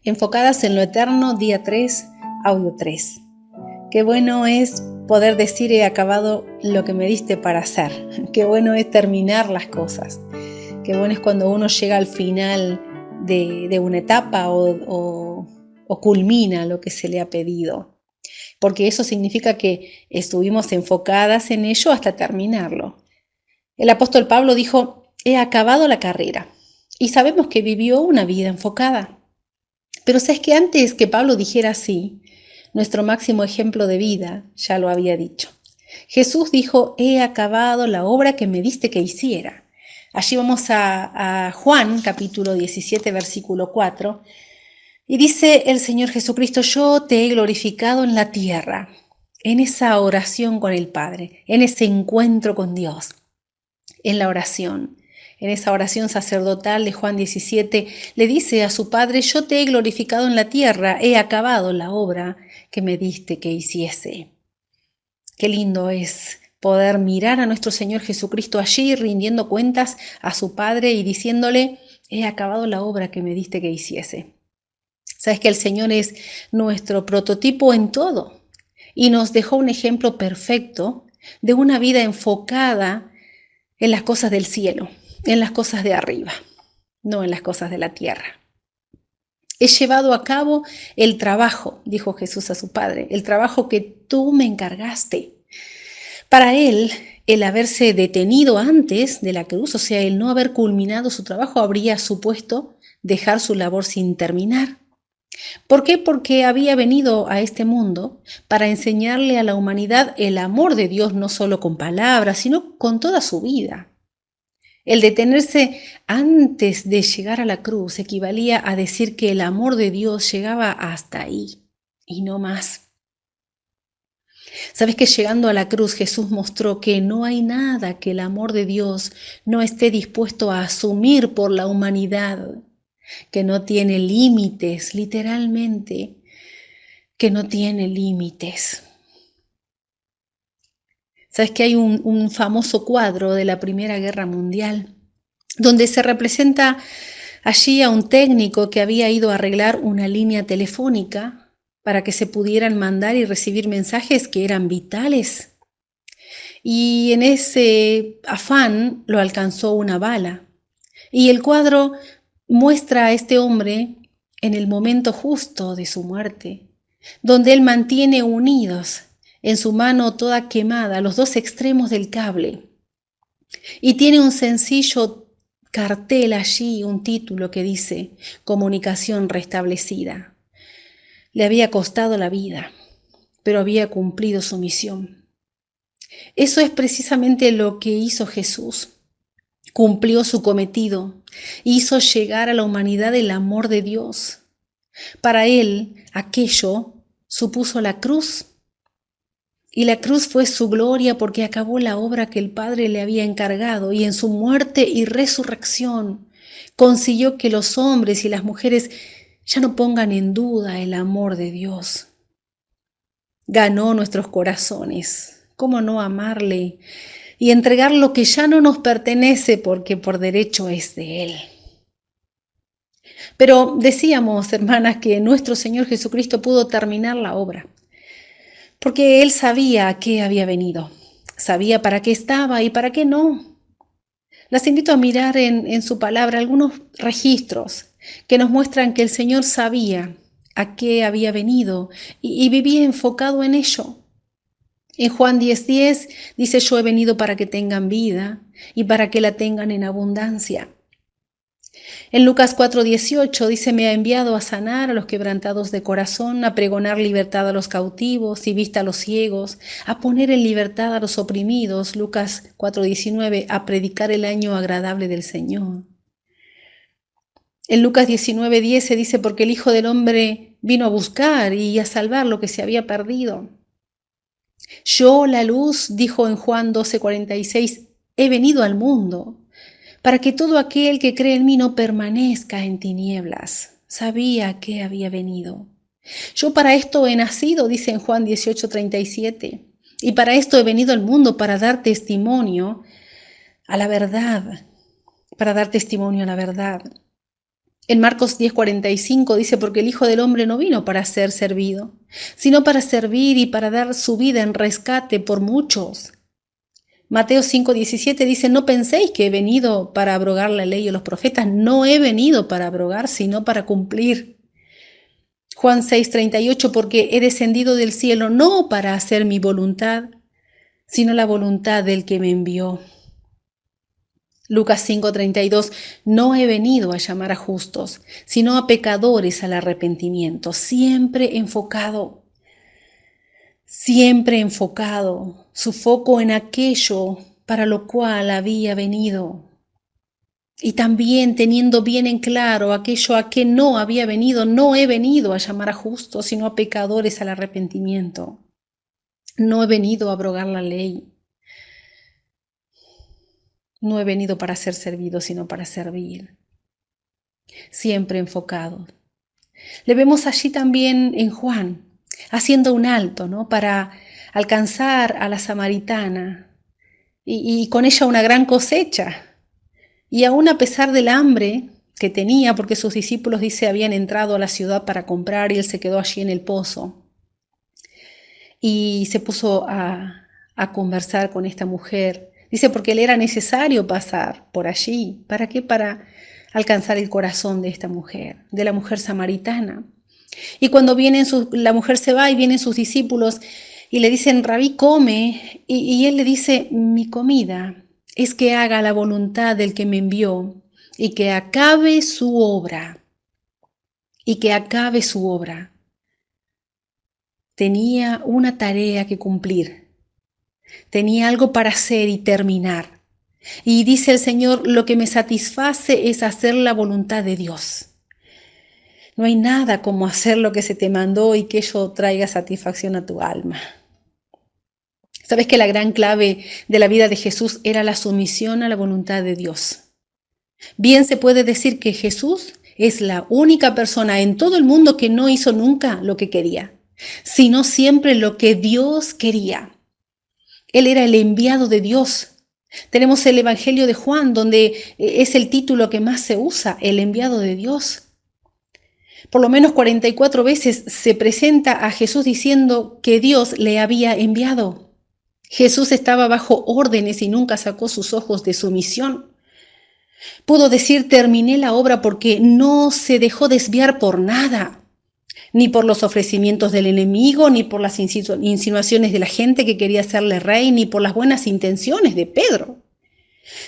Enfocadas en lo eterno, día 3, audio 3. Qué bueno es poder decir he acabado lo que me diste para hacer. Qué bueno es terminar las cosas. Qué bueno es cuando uno llega al final de una etapa o culmina lo que se le ha pedido. Porque eso significa que estuvimos enfocadas en ello hasta terminarlo. El apóstol Pablo dijo, he acabado la carrera. Y sabemos que vivió una vida enfocada. Pero sabes que antes que Pablo dijera así, nuestro máximo ejemplo de vida ya lo había dicho. Jesús dijo, he acabado la obra que me diste que hiciera. Allí vamos a Juan, capítulo 17, versículo 4, y dice el Señor Jesucristo, yo te he glorificado en la tierra, en esa oración con el Padre, en ese encuentro con Dios, en la oración. En esa oración sacerdotal de Juan 17, le dice a su Padre, yo te he glorificado en la tierra, he acabado la obra que me diste que hiciese. Qué lindo es poder mirar a nuestro Señor Jesucristo allí rindiendo cuentas a su Padre y diciéndole, he acabado la obra que me diste que hiciese. Sabes que el Señor es nuestro prototipo en todo y nos dejó un ejemplo perfecto de una vida enfocada en las cosas del cielo, en las cosas de arriba, no en las cosas de la tierra. He llevado a cabo el trabajo, dijo Jesús a su Padre, el trabajo que tú me encargaste. Para él, el haberse detenido antes de la cruz, o sea, el no haber culminado su trabajo, habría supuesto dejar su labor sin terminar. ¿Por qué? Porque había venido a este mundo para enseñarle a la humanidad el amor de Dios, no solo con palabras, sino con toda su vida. El detenerse antes de llegar a la cruz equivalía a decir que el amor de Dios llegaba hasta ahí y no más. ¿Sabes que llegando a la cruz Jesús mostró que no hay nada que el amor de Dios no esté dispuesto a asumir por la humanidad, que no tiene límites, literalmente, que no tiene límites? ¿Sabes que hay un famoso cuadro de la Primera Guerra Mundial donde se representa allí a un técnico que había ido a arreglar una línea telefónica para que se pudieran mandar y recibir mensajes que eran vitales? Y en ese afán lo alcanzó una bala. Y el cuadro muestra a este hombre en el momento justo de su muerte, donde él mantiene unidos en su mano toda quemada los dos extremos del cable. Y tiene un sencillo cartel allí, un título que dice, comunicación restablecida. Le había costado la vida, pero había cumplido su misión. Eso es precisamente lo que hizo Jesús. Cumplió su cometido, hizo llegar a la humanidad el amor de Dios. Para él, aquello supuso la cruz. Y la cruz fue su gloria porque acabó la obra que el Padre le había encargado y en su muerte y resurrección consiguió que los hombres y las mujeres ya no pongan en duda el amor de Dios. Ganó nuestros corazones. ¿Cómo no amarle y entregar lo que ya no nos pertenece porque por derecho es de Él? Pero decíamos, hermanas, que nuestro Señor Jesucristo pudo terminar la obra, porque Él sabía a qué había venido, sabía para qué estaba y para qué no. Las invito a mirar en su palabra algunos registros que nos muestran que el Señor sabía a qué había venido y vivía enfocado en ello. En Juan 10:10 dice, yo he venido para que tengan vida y para que la tengan en abundancia. En Lucas 4:18 dice, me ha enviado a sanar a los quebrantados de corazón, a pregonar libertad a los cautivos y vista a los ciegos, a poner en libertad a los oprimidos. Lucas 4:19, a predicar el año agradable del Señor. En Lucas 19:10 se dice, porque el Hijo del Hombre vino a buscar y a salvar lo que se había perdido. Yo, la luz, dijo en Juan 12:46, he venido al mundo para que todo aquel que cree en mí no permanezca en tinieblas. Sabía que había venido. Yo para esto he nacido, dice en Juan 18:37, y para esto he venido al mundo, para dar testimonio a la verdad, para dar testimonio a la verdad. En Marcos 10:45 dice, porque el Hijo del Hombre no vino para ser servido, sino para servir y para dar su vida en rescate por muchos. Mateo 5:17 dice, no penséis que he venido para abrogar la ley o los profetas, no he venido para abrogar, sino para cumplir. Juan 6:38, porque he descendido del cielo no para hacer mi voluntad, sino la voluntad del que me envió. Lucas 5:32, no he venido a llamar a justos, sino a pecadores al arrepentimiento, siempre enfocado, su foco en aquello para lo cual había venido. Y también teniendo bien en claro aquello a que no había venido, no he venido a llamar a justos, sino a pecadores al arrepentimiento. No he venido a abrogar la ley. No he venido para ser servido, sino para servir. Siempre enfocado. Le vemos allí también en Juan, haciendo un alto, ¿no? Para alcanzar a la samaritana y con ella una gran cosecha. Y aún a pesar del hambre que tenía, porque sus discípulos, dice, habían entrado a la ciudad para comprar y él se quedó allí en el pozo. Y se puso a conversar con esta mujer. Dice, porque le era necesario pasar por allí. ¿Para qué? Para alcanzar el corazón de esta mujer, de la mujer samaritana. Y cuando la mujer se va y vienen sus discípulos y le dicen, Rabí, come. Y él le dice, mi comida es que haga la voluntad del que me envió y que acabe su obra. Y que acabe su obra. Tenía una tarea que cumplir. Tenía algo para hacer y terminar. Y dice el Señor, lo que me satisface es hacer la voluntad de Dios. No hay nada como hacer lo que se te mandó y que ello traiga satisfacción a tu alma. ¿Sabes que la gran clave de la vida de Jesús era la sumisión a la voluntad de Dios? Bien se puede decir que Jesús es la única persona en todo el mundo que no hizo nunca lo que quería, sino siempre lo que Dios quería. Él era el enviado de Dios. Tenemos el Evangelio de Juan, donde es el título que más se usa, el enviado de Dios. Por lo menos 44 veces se presenta a Jesús diciendo que Dios le había enviado. Jesús estaba bajo órdenes y nunca sacó sus ojos de su misión. Pudo decir, terminé la obra porque no se dejó desviar por nada, ni por los ofrecimientos del enemigo, ni por las insinuaciones de la gente que quería hacerle rey, ni por las buenas intenciones de Pedro.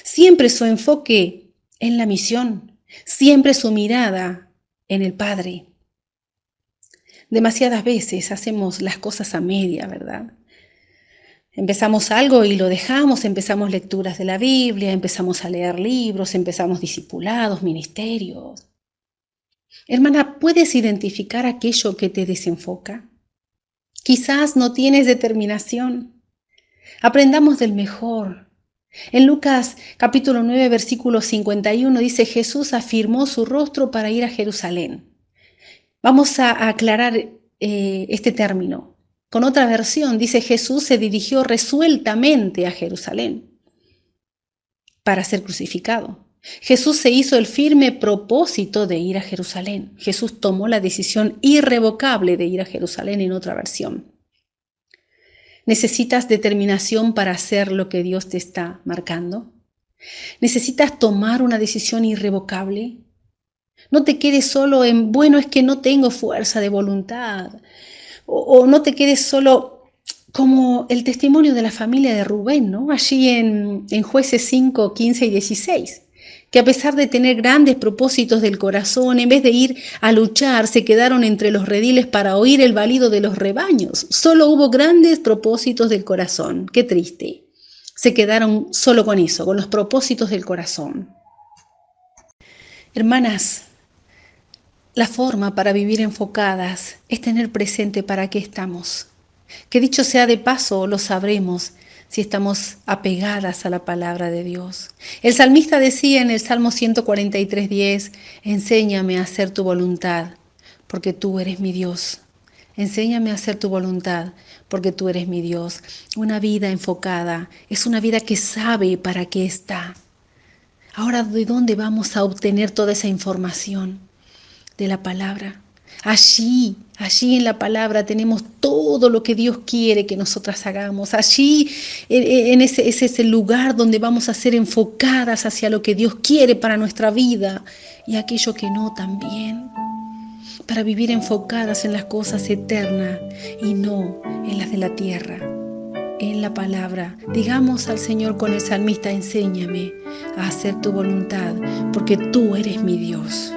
Siempre su enfoque en la misión, siempre su mirada en el Padre. Demasiadas veces hacemos las cosas a media, ¿verdad? Empezamos algo y lo dejamos, empezamos lecturas de la Biblia, empezamos a leer libros, empezamos discipulados, ministerios. Hermana, ¿puedes identificar aquello que te desenfoca? Quizás no tienes determinación. Aprendamos del mejor. En Lucas capítulo 9, versículo 51 dice, Jesús afirmó su rostro para ir a Jerusalén. Vamos a aclarar este término. Con otra versión dice, Jesús se dirigió resueltamente a Jerusalén para ser crucificado. Jesús se hizo el firme propósito de ir a Jerusalén. Jesús tomó la decisión irrevocable de ir a Jerusalén en otra versión. ¿Necesitas determinación para hacer lo que Dios te está marcando? ¿Necesitas tomar una decisión irrevocable? No te quedes solo en, bueno, es que no tengo fuerza de voluntad. O no te quedes solo como el testimonio de la familia de Rubén, ¿no? Allí en Jueces 5, 15 y 16. Que a pesar de tener grandes propósitos del corazón, en vez de ir a luchar, se quedaron entre los rediles para oír el balido de los rebaños. Solo hubo grandes propósitos del corazón. Qué triste. Se quedaron solo con eso, con los propósitos del corazón. Hermanas, la forma para vivir enfocadas es tener presente para qué estamos. Que dicho sea de paso, lo sabremos si estamos apegadas a la palabra de Dios. El salmista decía en el Salmo 143:10, enséñame a hacer tu voluntad, porque tú eres mi Dios. Enséñame a hacer tu voluntad, porque tú eres mi Dios. Una vida enfocada es una vida que sabe para qué está. Ahora, ¿de dónde vamos a obtener toda esa información? de la palabra. Allí en la palabra tenemos todo lo que Dios quiere que nosotras hagamos. Allí es ese lugar donde vamos a ser enfocadas hacia lo que Dios quiere para nuestra vida y aquello que no también. Para vivir enfocadas en las cosas eternas y no en las de la tierra. En la palabra, digamos al Señor con el salmista: enséñame a hacer tu voluntad, porque tú eres mi Dios.